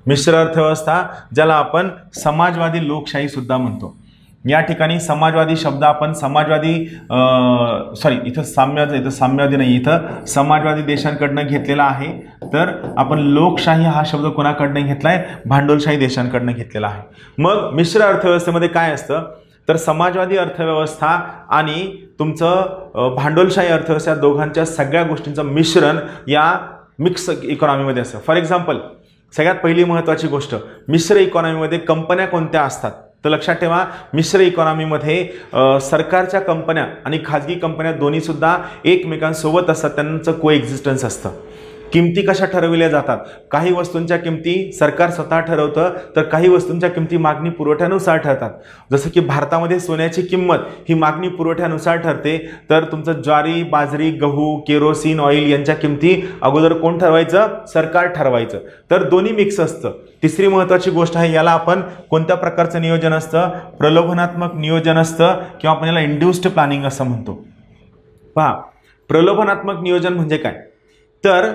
मिश्र अर्थव्यवस्था ज्याला आपण समाजवादी लोकशाही सुद्धा म्हणतो. या ठिकाणी समाजवादी शब्द आपण समाजवादी इथं साम्यवादी नाही, इथं समाजवादी देशांकडनं घेतलेला आहे. तर आपण लोकशाही हा शब्द कोणाकडनं घेतलाय? भांडवलशाही देशांकडनं घेतलेला आहे. मग मिश्र अर्थव्यवस्थेमध्ये काय असतं तर समाजवादी अर्थव्यवस्था आणि तुमचं भांडवलशाही अर्थव्यवस्था दोघांच्या सगळ्या गोष्टींचं मिश्रण या मिक्स इकॉनॉमीमध्ये असतं. फॉर एक्झाम्पल, सगळ्यात पहिली महत्त्वाची गोष्ट, मिश्र इकॉनॉमीमध्ये कंपन्या कोणत्या असतात? तर लक्षात ठेवा, मिश्र इकॉनॉमीमध्ये सरकारच्या कंपन्या आणि खाजगी कंपन्या दोन्ही सुद्धा एकमेकांसोबत असतात, त्यांचं को एक्झिस्टन्स असतं. किमती कशा ठरविल्या जातात? काही वस्तूंच्या किमती सरकार स्वतः ठरवतं, तर काही वस्तूंच्या किमती मागणी पुरवठ्यानुसार ठरतात. जसं की भारतामध्ये सोन्याची किंमत ही मागणी पुरवठ्यानुसार ठरते, तर तुमचं ज्वारी, बाजरी, गहू, केरोसिन ऑइल यांच्या किमती अगोदर कोण ठरवायचं? सरकार ठरवायचं. तर दोन्ही मिक्स असतं. तिसरी महत्त्वाची गोष्ट आहे, याला आपण कोणत्या प्रकारचं नियोजन असतं? प्रलोभनात्मक नियोजन असतं, किंवा आपण याला इंड्युस्ड प्लॅनिंग असं म्हणतो. पहा, प्रलोभनात्मक नियोजन म्हणजे काय? तर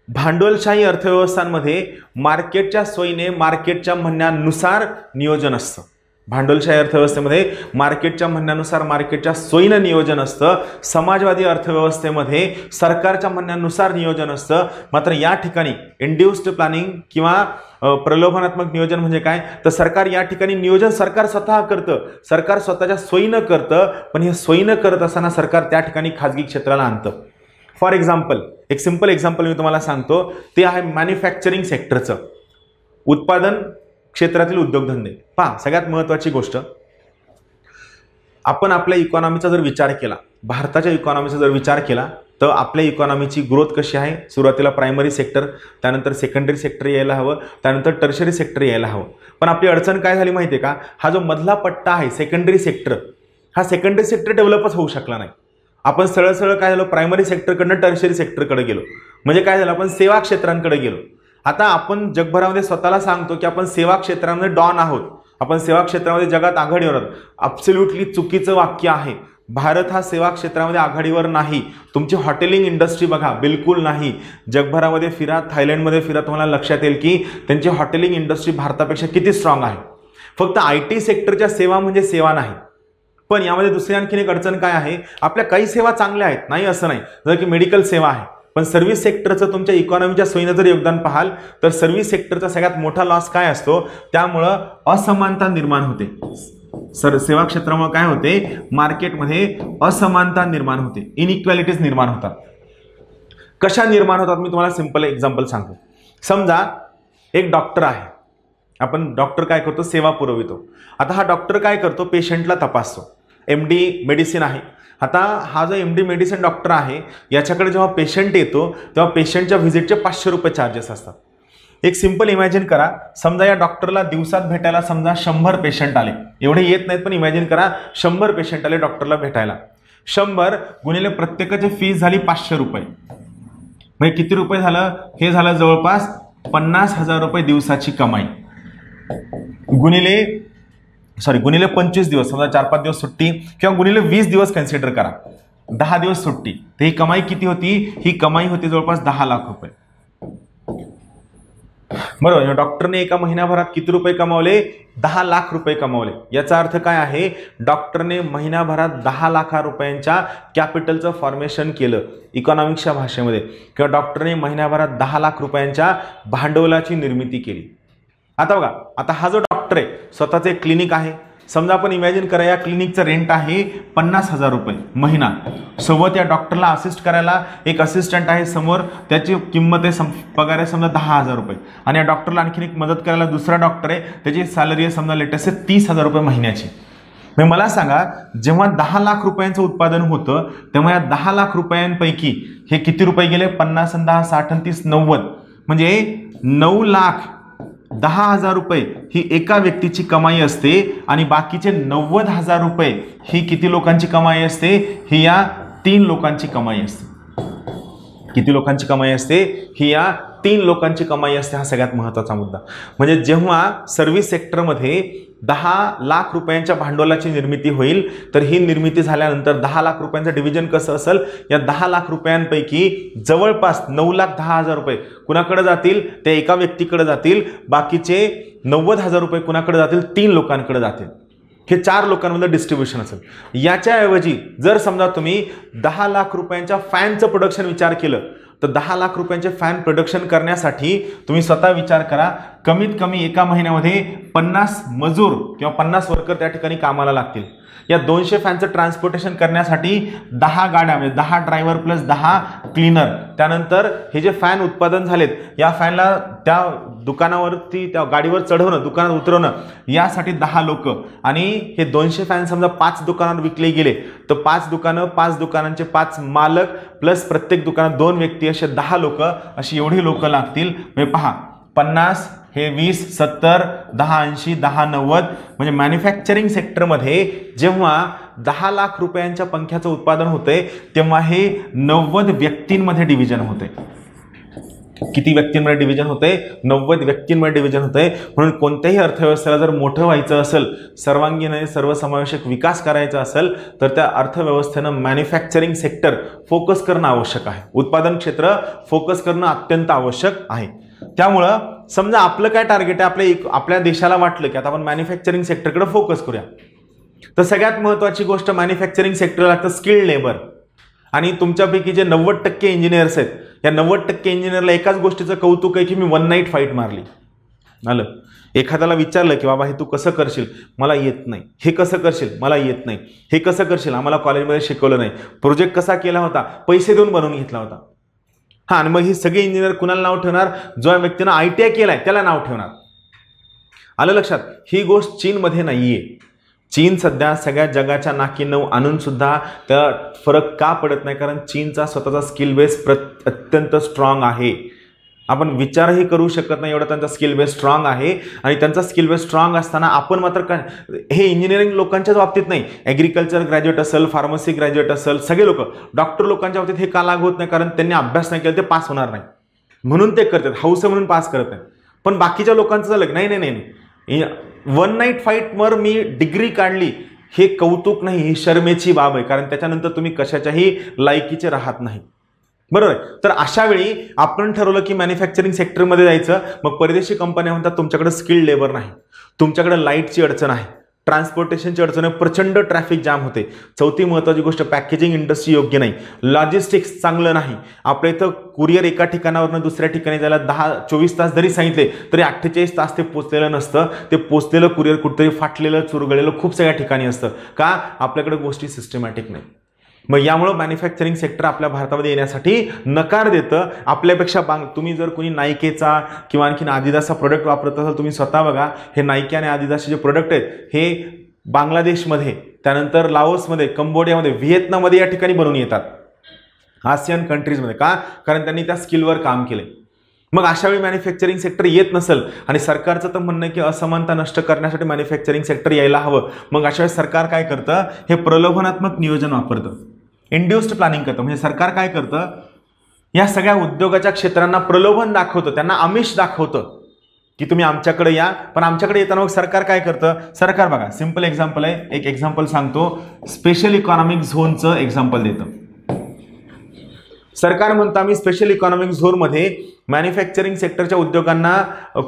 भांडवलशाही अर्थव्यवस्थांमध्ये मार्केटच्या सोयीने, मार्केटच्या म्हणण्यानुसार नियोजन असतं. भांडवलशाही अर्थव्यवस्थेमध्ये मार्केटच्या म्हणण्यानुसार, मार्केटच्या सोयीनं नियोजन असतं. समाजवादी अर्थव्यवस्थेमध्ये सरकारच्या म्हणण्यानुसार नियोजन असतं. मात्र या ठिकाणी इंड्युस्ड प्लॅनिंग किंवा प्रलोभनात्मक नियोजन म्हणजे काय? तर सरकार या ठिकाणी नियोजन सरकार स्वतः करतं, सरकार स्वतःच्या सोयीनं करतं, पण हे सोयीनं करत असताना सरकार त्या ठिकाणी खाजगी क्षेत्राला आणतं. फॉर एक्झाम्पल, एक सिंपल एक्झाम्पल मी तुम्हाला सांगतो, ते आहे मॅन्युफॅक्चरिंग सेक्टरचं, उत्पादन क्षेत्रातील उद्योगधंदे. पहा, सगळ्यात महत्त्वाची गोष्ट, आपण आपल्या इकॉनॉमीचा जर विचार केला, भारताच्या इकॉनॉमीचा जर विचार केला, तर आपल्या इकॉनॉमीची ग्रोथ कशी आहे? सुरुवातीला प्रायमरी सेक्टर, त्यानंतर सेकंडरी सेक्टर यायला हवं, त्यानंतर टर्शरी सेक्टर यायला हवं. पण आपली अडचण काय झाली माहिती आहे का? हा जो मधला पट्टा आहे सेकंडरी सेक्टर, हा सेकंडरी सेक्टर डेव्हलपच होऊ शकला नाही. आपण सरळ काय झालं? प्रायमरी सेक्टरकडनं टर्शरी सेक्टरकडे गेलो. म्हणजे काय झालं? आपण सेवा क्षेत्रांकडे गेलो. आता आपण जगभरामध्ये स्वतःला सांगतो की आपण सेवा क्षेत्रामध्ये डॉन आहोत, आपण सेवा क्षेत्रामध्ये जगात आघाडीवर आहोत. ॲब्सोल्युटली चुकीचं वाक्य आहे. भारत हा सेवा क्षेत्रामध्ये आघाडीवर नाही. तुमची हॉटेलिंग इंडस्ट्री बघा, बिलकुल नाही. जगभरामध्ये फिरा, थायलंडमध्ये फिरा, तुम्हाला लक्षात येईल की त्यांची हॉटेलिंग इंडस्ट्री भारतापेक्षा किती स्ट्रॉंग आहे. फक्त IT सेक्टरच्या सेवा म्हणजे सेवा नाही. पण यामध्ये दुसरी आणखीन एक अडचण काय आहे? आपल्या काही सेवा चांगल्या आहेत, नाही असं नाही, जसं की मेडिकल सेवा आहे. पण सर्व्हिस सेक्टरचं तुमच्या इकॉनॉमीच्या सोयीनं जर योगदान पाहाल, तर सर्व्हिस सेक्टरचा सगळ्यात मोठा लॉस काय असतो? त्यामुळं असमानता निर्माण होते. सेवा क्षेत्रामुळे काय होते? मार्केटमध्ये असमानता निर्माण होते, इनइक्वॅलिटीज निर्माण होतात. कशा निर्माण होतात? मी तुम्हाला सिंपल एक्झाम्पल सांगतो. समजा एक डॉक्टर आहे, आपण डॉक्टर काय करतो? सेवा पुरवितो. आता हा डॉक्टर काय करतो? पेशंटला तपासतो. MD मेडिसिन आहे. आता हा जो MD मेडिसिन डॉक्टर आहे, याच्याकडे जेव्हा पेशंट येतो तेव्हा पेशंटच्या व्हिजिटचे 500 रुपये चार्जेस असतात. एक सिंपल इमॅजिन करा, समजा या डॉक्टरला दिवसात भेटायला समजा 100 पेशंट आले. एवढे येत नाहीत, पण इमॅजिन करा 100 पेशंट आले डॉक्टरला भेटायला. 100 गुणिले प्रत्येकाची फीस झाली 500 रुपये. म्हणजे किती रुपये झालं? हे झालं जवळपास 50,000 रुपये दिवसाची कमाई. गुणिले 25 दिवस, समजा 4-5 दिवस सुट्टी, किंवा गुणिले 20 दिवस कन्सिडर करा, 10 दिवस सुट्टी, तर ही कमाई किती होती? ही कमाई होती जवळपास 10 लाख रुपये. बरोबर. डॉक्टरने एका महिन्याभरात किती रुपये कमावले? 10 लाख रुपये कमावले. याचा अर्थ काय आहे? डॉक्टरने महिन्याभरात 10 लाख रुपयांच्या कॅपिटलचं फॉर्मेशन केलं इकॉनॉमिक्सच्या भाषेमध्ये, किंवा डॉक्टरने महिन्याभरात 10 लाख रुपयांच्या भांडवलाची निर्मिती केली. आता बघा, आता हा जो डॉक्टर आहे, स्वतःचं एक क्लिनिक आहे. समजा आपण इमॅजिन करा, या क्लिनिकचं रेंट आहे 50,000 रुपये महिना. सोबत या डॉक्टरला असिस्ट करायला एक असिस्टंट आहे समोर, त्याची किंमत आहे पगार आहे समजा 10,000 रुपये. आणि या डॉक्टरला आणखीन एक मदत करायला दुसरा डॉक्टर आहे, त्याची सॅलरी आहे समजा लेटेस्ट 30,000 रुपये महिन्याची. मग मला सांगा, जेव्हा 10 लाख रुपयांचं उत्पादन होतं, तेव्हा या 10 लाख रुपयांपैकी हे किती रुपये गेले? 50 आणि 10 60 आणि 30 90, म्हणजे 9,10,000 रुपये ही एका व्यक्तीची कमाई असते. आणि बाकीचे 90,000 रुपये ही किती लोकांची कमाई असते? ही या 3 लोकांची कमाई असते. किती लोकांची कमाई असते? ही या 3 लोकांची कमाई असते. हा सगळ्यात महत्त्वाचा मुद्दा. म्हणजे जेव्हा सर्व्हिस सेक्टरमध्ये 10 लाख रुपयांच्या भांडवलाची निर्मिती होईल, तर ही निर्मिती झाल्यानंतर 10 लाख रुपयांचं डिव्हिजन कसं असेल? या 10 लाख रुपयांपैकी जवळपास 9,10,000 रुपये कुणाकडे जातील? ते एका व्यक्तीकडे जातील. बाकीचे 90,000 रुपये कुणाकडे जातील? 3 लोकांकडे जातील. हे 4 लोकांमध्ये डिस्ट्रीब्युशन असेल. याच्याऐवजी जर समजा तुम्ही 10 लाख रुपयांच्या फॅनचं प्रोडक्शन विचार केलं, तर 10 लाख रुपयांचे फॅन प्रोडक्शन करण्यासाठी तुम्ही स्वतः विचार करा, कमीत कमी एका महिन्यामध्ये 50 मजूर किंवा 50 वर्कर त्या ठिकाणी कामाला लागतील. या 200 फॅनचं ट्रान्सपोर्टेशन करण्यासाठी 10 गाड्या, म्हणजे 10 ड्रायव्हर प्लस 10 क्लीनर. त्यानंतर हे जे फॅन उत्पादन झालेत, या फॅनला त्या दुकानावरती, त्या गाडीवर चढवणं, दुकानात उतरवणं, यासाठी 10 लोक. आणि हे 200 फॅन समजा 5 दुकानावर विकले गेले, तर 5 दुकानं, 5 दुकानांचे 5 मालक प्लस प्रत्येक दुकानात 2 व्यक्ती, असे 10 लोक, अशी एवढी लोक लागतील. म्हणजे पहा, 50 हे 20, 70, 10, 80, 10, 90. म्हणजे मॅन्युफॅक्चरिंग सेक्टरमध्ये जेव्हा 10 लाख रुपयांच्या पंख्याचं उत्पादन होते, तेव्हा हे 90 व्यक्तींमध्ये डिव्हिजन होते. किती व्यक्तींमध्ये डिव्हिजन होते? 90 व्यक्तींमध्ये डिव्हिजन होते. म्हणून कोणत्याही अर्थव्यवस्थेला जर मोठं व्हायचं असेल, सर्वांगीण सर्वसमावेशक विकास करायचा असेल, तर त्या अर्थव्यवस्थेनं मॅन्युफॅक्चरिंग सेक्टर फोकस करणं आवश्यक आहे. उत्पादन क्षेत्र फोकस करणं अत्यंत आवश्यक आहे. त्यामुळं समजा आपलं काय टार्गेट आहे, आपल्या देशाला वाटलं की आता आपण मॅन्युफॅक्चरिंग सेक्टरकडे फोकस करूया, तर सगळ्यात महत्त्वाची गोष्ट मॅन्युफॅक्चरिंग सेक्टरला लागतं स्किल्ड लेबर. आणि तुमच्यापैकी जे 90% इंजिनियर्स आहेत, या 90% इंजिनियरला एकाच गोष्टीचं कौतुक आहे की मी 1 नाईट फाईट मारली. आलं? एखाद्याला विचारलं की बाबा हे तू कसं करशील? मला येत नाही. हे कसं करशील? मला येत नाही. हे कसं करशील? आम्हाला कॉलेजमध्ये शिकवलं नाही. प्रोजेक्ट कसा केला होता? पैसे देऊन बनवून घेतला होता. हां, आणि मग हे सगळे इंजिनियर कुणाला नाव ठेवणार? जो व्यक्तीनं ITI केलाय त्याला नाव ठेवणार. आलं लक्षात? ही गोष्ट चीनमध्ये नाहीये. चीन सध्या सगळ्या जगाच्या नाकी नऊ आणून सुद्धा त्या फरक का पडत नाही? कारण चीनचा स्वतःचा स्किल बेस अत्यंत स्ट्रॉंग आहे. आपण विचारही करू शकत नाही एवढा त्यांचा स्किल बेस स्ट्रॉंग आहे. आणि त्यांचा स्किल बेस स्ट्रॉंग असताना आपण मात्र काय, हे इंजिनिअरिंग लोकांच्याच बाबतीत नाही, ॲग्रिकल्चर ग्रॅज्युएट असेल, फार्मसी ग्रॅज्युएट असेल, सगळे लोक, डॉक्टर लोकांच्या बाबतीत हे का लागू होत नाही? कारण त्यांनी अभ्यास नाही केला, ते पास होणार नाही म्हणून ते करतात, हौस म्हणून पास करत नाही. पण बाकीच्या लोकांचं झालं नाही नाही नाही, 1 नाईट फाईटवर मी डिग्री काढली, हे कौतुक नाही, ही शर्मेची बाब आहे. कारण त्याच्यानंतर तुम्ही कशाच्याही लायकीचे राहत नाही. बरोबर आहे? तर अशा वेळी आपण ठरवलं की मॅन्युफॅक्चरिंग सेक्टरमध्ये जायचं. मग परदेशी कंपन्या म्हणतात तुमच्याकडे स्किल्ड लेबर नाही, तुमच्याकडे लाईटची अडचण आहे, ट्रान्सपोर्टेशनची अडचण आहे, प्रचंड ट्रॅफिक जाम होते. चौथी महत्त्वाची गोष्ट, पॅकेजिंग इंडस्ट्री योग्य नाही, लॉजिस्टिक्स चांगलं नाही. आपल्या इथं कुरिअर एका ठिकाणावरून दुसऱ्या ठिकाणी जायला 10-24 तास जरी सांगितले तरी 48 तास ते पोचलेलं नसतं. ते पोचलेलं कुरिअर कुठेतरी फाटलेलं, चुरगळलेलं खूप सगळ्या ठिकाणी असतं. का? आपल्याकडे गोष्टी सिस्टमॅटिक नाही. मग यामुळे मॅन्युफॅक्चरिंग सेक्टर आपल्या भारतामध्ये येण्यासाठी नकार देतं. आपल्यापेक्षा तुम्ही जर कोणी नायकेचा किंवा आणखीन आदिदासचा प्रोडक्ट वापरत असाल, तुम्ही स्वतः बघा, हे नायके आणि आदिदासचे जे प्रोडक्ट आहेत हे बांगलादेशमध्ये, त्यानंतर लाओसमध्ये, कंबोडियामध्ये, व्हिएतनाममध्ये या ठिकाणी बनवून येतात, आसियान कंट्रीजमध्ये. का? कारण त्यांनी त्या स्किलवर काम केले. मग अशा वेळी मॅन्युफॅक्चरिंग सेक्टर येत नसेल आणि सरकारचं तर म्हणणं की असमानता नष्ट करण्यासाठी मॅन्युफॅक्चरिंग सेक्टर यायला हवं, मग अशा वेळी सरकार काय करतं? हे प्रलोभनात्मक नियोजन वापरतं, इंड्युस्ड प्लॅनिंग करतं. म्हणजे सरकार काय करतं? या सगळ्या उद्योगाच्या क्षेत्रांना प्रलोभन दाखवतं, त्यांना आमिष दाखवतं की तुम्ही आमच्याकडे या. पण आमच्याकडे येताना मग सरकार काय करतं? सरकार बघा, सिंपल एक्झाम्पल आहे, एक एक्झाम्पल सांगतो, स्पेशल इकॉनॉमिक झोनचं एक्झाम्पल देतं. सरकार म्हणतं आम्ही स्पेशल इकॉनॉमिक झोनमध्ये मॅन्युफॅक्चरिंग सेक्टरच्या उद्योगांना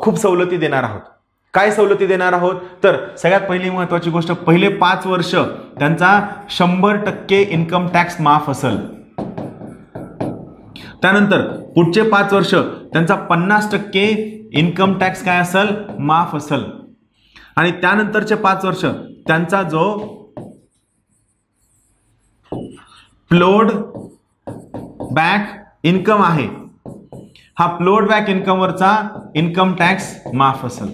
खूप सवलती देणार आहोत. काय सवलती देणार आहोत? तर सगळ्यात पहिली महत्त्वाची गोष्ट, पहिले 5 वर्ष त्यांचा 100% इन्कम टॅक्स माफ असेल. त्यानंतर पुढचे 5 वर्ष त्यांचा 50% इन्कम टॅक्स काय असेल? माफ असेल. आणि त्यानंतरचे 5 वर्ष त्यांचा जो फ्लोड बॅक इन्कम आहे, हा फ्लोड बॅक इन्कमवरचा इन्कम टॅक्स माफ असेल.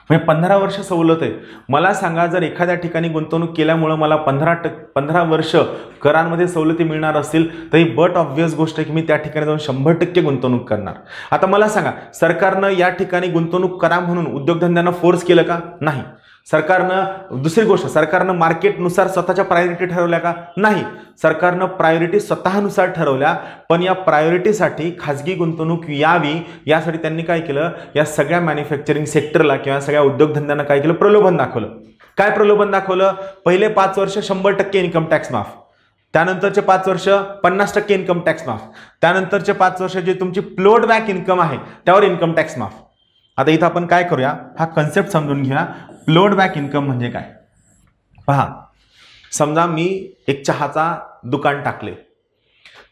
म्हणजे 15 वर्ष सवलत आहे. मला सांगा, जर एखाद्या ठिकाणी गुंतवणूक केल्यामुळे मला 15 वर्ष करांमध्ये सवलती मिळणार असतील, तर ही बट ऑब्व्हियस गोष्ट आहे की मी त्या ठिकाणी जाऊन 100% गुंतवणूक करणार. आता मला सांगा, सरकारनं या ठिकाणी गुंतवणूक करा म्हणून उद्योगधंद्यांना फोर्स केलं का? नाही. सरकारनं दुसरी गोष्ट, सरकारनं मार्केटनुसार स्वतःच्या प्रायोरिटी ठरवल्या का? नाही. सरकारनं प्रायोरिटी स्वतःनुसार ठरवल्या, पण या प्रायोरिटीसाठी खाजगी गुंतवणूक यावी यासाठी त्यांनी काय केलं, या सगळ्या मॅन्युफॅक्चरिंग सेक्टरला किंवा सगळ्या उद्योगधंद्यांना काय केलं, प्रलोभन दाखवलं. काय प्रलोभन दाखवलं? पहिले 5 वर्ष 100% इन्कम टॅक्स माफ, त्यानंतरचे 5 वर्ष 50% इन्कम टॅक्स माफ, त्यानंतरचे 5 वर्ष जे तुमची फ्लोट बॅक इन्कम आहे त्यावर इन्कम टॅक्स माफ. आता इथं आपण काय करूया, हा कन्सेप्ट समजून घ्या. फ्लोट बॅक इन्कम म्हणजे काय? पहा, समजा मी एक चहाचा दुकान टाकले.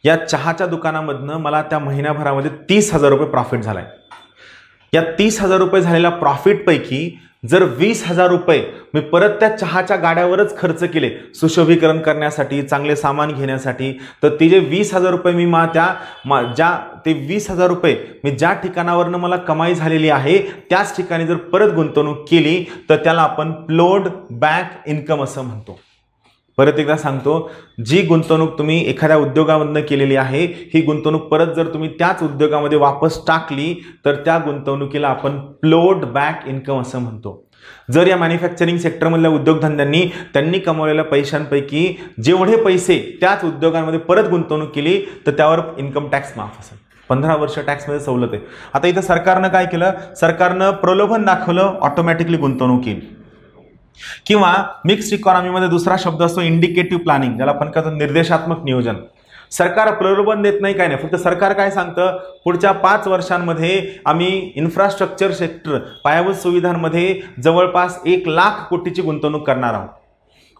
या चहाच्या दुकानामधनं मला त्या महिन्याभरामध्ये 30,000 रुपये प्रॉफिट झालाय. या 30,000 रुपये झालेल्या प्रॉफिट पैकी जर 20,000 रुपये मी परत त्या चहाच्या गाड्यावरच खर्च केले, सुशोभीकरण करण्यासाठी, चांगले सामान घेण्यासाठी, तर ते जे 20,000 रुपये मी ते 20,000 रुपये मी ज्या ठिकाणावरनं मला कमाई झालेली आहे त्याच ठिकाणी जर परत गुंतवणूक केली तर त्याला आपण फ्लोट बॅक इन्कम असं म्हणतो. परत एकदा सांगतो, जी गुंतवणूक तुम्ही एखाद्या उद्योगामधनं केलेली आहे, ही गुंतवणूक परत जर तुम्ही त्याच उद्योगामध्ये वापस टाकली तर त्या गुंतवणुकीला आपण फ्लोट बॅक इन्कम असं म्हणतो. जर या मॅन्युफॅक्चरिंग सेक्टरमधल्या उद्योगधंद्यांनी त्यांनी कमवलेल्या पैशांपैकी जेवढे पैसे त्याच उद्योगांमध्ये परत गुंतवणूक केली तर त्यावर इन्कम टॅक्स माफ असेल. 15 वर्ष टॅक्समध्ये सवलत आहे. आता इथं सरकारनं काय केलं, सरकारनं प्रलोभन दाखवलं, ऑटोमॅटिकली गुंतवणूक येईल. किंवा मिक्स्ड इकॉनॉमीमध्ये दुसरा शब्द असतो इंडिकेटिव्ह प्लॅनिंग, ज्याला आपण कहतो निर्देशात्मक नियोजन. सरकार प्रलोभन देत नाही, काय नाही, फक्त सरकार काय सांगतं, पुढच्या 5 वर्षांमध्ये आम्ही इन्फ्रास्ट्रक्चर सेक्टर, पायाभूत सुविधांमध्ये जवळपास 1,00,000 कोटीची गुंतवणूक करणार आहोत.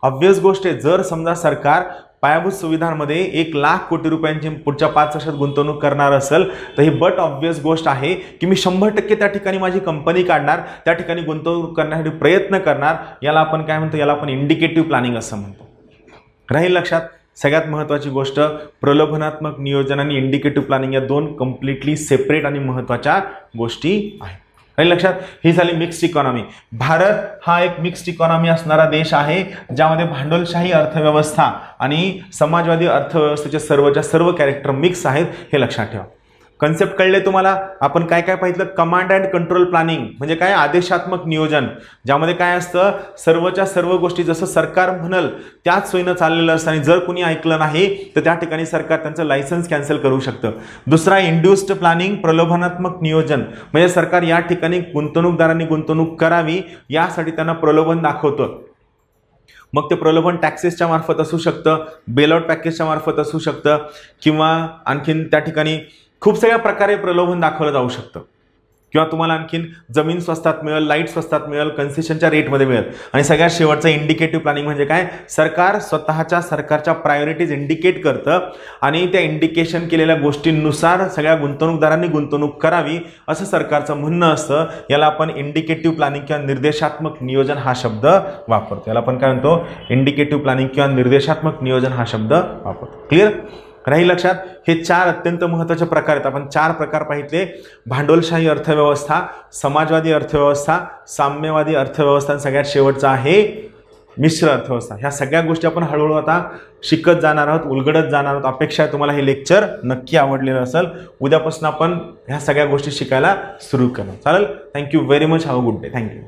ऑब्व्हियस गोष्ट आहे, जर समजा सरकार पायाभूत सुविधांमध्ये 1,00,000 कोटी रुपयांची पुढच्या 5 वर्षात गुंतवणूक करणार असेल तर ही बट ऑब्व्हियस गोष्ट आहे की मी 100% त्या ठिकाणी माझी कंपनी काढणार, त्या ठिकाणी गुंतवणूक करण्यासाठी प्रयत्न करणार. याला आपण काय म्हणतो, याला आपण इंडिकेटिव्ह प्लॅनिंग असं म्हणतो. राहील लक्षात. सगळ्यात महत्त्वाची गोष्ट, प्रलोभनात्मक नियोजन आणि इंडिकेटिव्ह प्लॅनिंग या 2 कम्प्लिटली सेपरेट आणि महत्त्वाच्या गोष्टी आहेत. राहील लक्षात. ही झाली मिक्स्ड इकॉनॉमी. भारत हा एक मिक्स्ड इकॉनॉमी असणारा देश आहे, ज्यामध्ये भांडवलशाही अर्थव्यवस्था आणि समाजवादी अर्थव्यवस्थेचे सर्वच्या सर्व कॅरेक्टर मिक्स आहेत, हे लक्षात ठेवा. कन्सेप्ट कळले तुम्हाला? आपण काय काय पाहिलं, कमांड अँड कंट्रोल प्लॅनिंग म्हणजे काय, आदेशात्मक नियोजन, ज्यामध्ये काय असतं, सर्वच्या सर्व गोष्टी जसं सरकार म्हणल त्याच सोयीनं चाललेलं असतं आणि जर कुणी ऐकलं नाही तर त्या ठिकाणी सरकार त्यांचं लायसन्स कॅन्सल करू शकतं. दुसरा इंड्युस्ड प्लॅनिंग, प्रलोभनात्मक नियोजन, म्हणजे सरकार या ठिकाणी गुंतवणूकदारांनी गुंतवणूक करावी यासाठी त्यांना प्रलोभन दाखवतं. मग ते प्रलोभन टॅक्सेसच्या मार्फत असू शकतं, बेलआउट पॅकेजच्या मार्फत असू शकतं, किंवा आणखीन त्या ठिकाणी खूप सगळ्या प्रकारे प्रलोभन दाखवलं जाऊ शकतं. किंवा तुम्हाला आणखीन जमीन स्वस्तात मिळेल, लाईट स्वस्तात मिळेल, कन्सेशनच्या रेटमध्ये मिळेल. आणि सगळ्यात शेवटचं इंडिकेटिव्ह प्लॅनिंग म्हणजे काय, सरकार सरकारच्या प्रायोरिटीज इंडिकेट करतं आणि त्या इंडिकेशन केलेल्या गोष्टींनुसार सगळ्या गुंतवणूकदारांनी गुंतवणूक करावी असं सरकारचं म्हणणं असतं. याला आपण इंडिकेटिव्ह प्लॅनिंग किंवा निर्देशात्मक नियोजन हा शब्द वापरतो. याला आपण काय म्हणतो, इंडिकेटिव्ह प्लॅनिंग किंवा निर्देशात्मक नियोजन हा शब्द वापरतो. क्लिअर? राहील लक्षात. हे 4 अत्यंत महत्त्वाचे प्रकार आहेत. आपण 4 प्रकार पाहितले, भांडवलशाही अर्थव्यवस्था, समाजवादी अर्थव्यवस्था, साम्यवादी अर्थव्यवस्था आणि सगळ्यात शेवटचा आहे मिश्र अर्थव्यवस्था. ह्या सगळ्या गोष्टी आपण हळूहळू आता शिकत जाणार आहोत, उलगडत जाणार आहोत. अपेक्षा आहे तुम्हाला हे लेक्चर नक्की आवडलेलं असेल. उद्यापासून आपण ह्या सगळ्या गोष्टी शिकायला सुरू करणार. चालेल. Thank you very much. Have a good day. Thank you.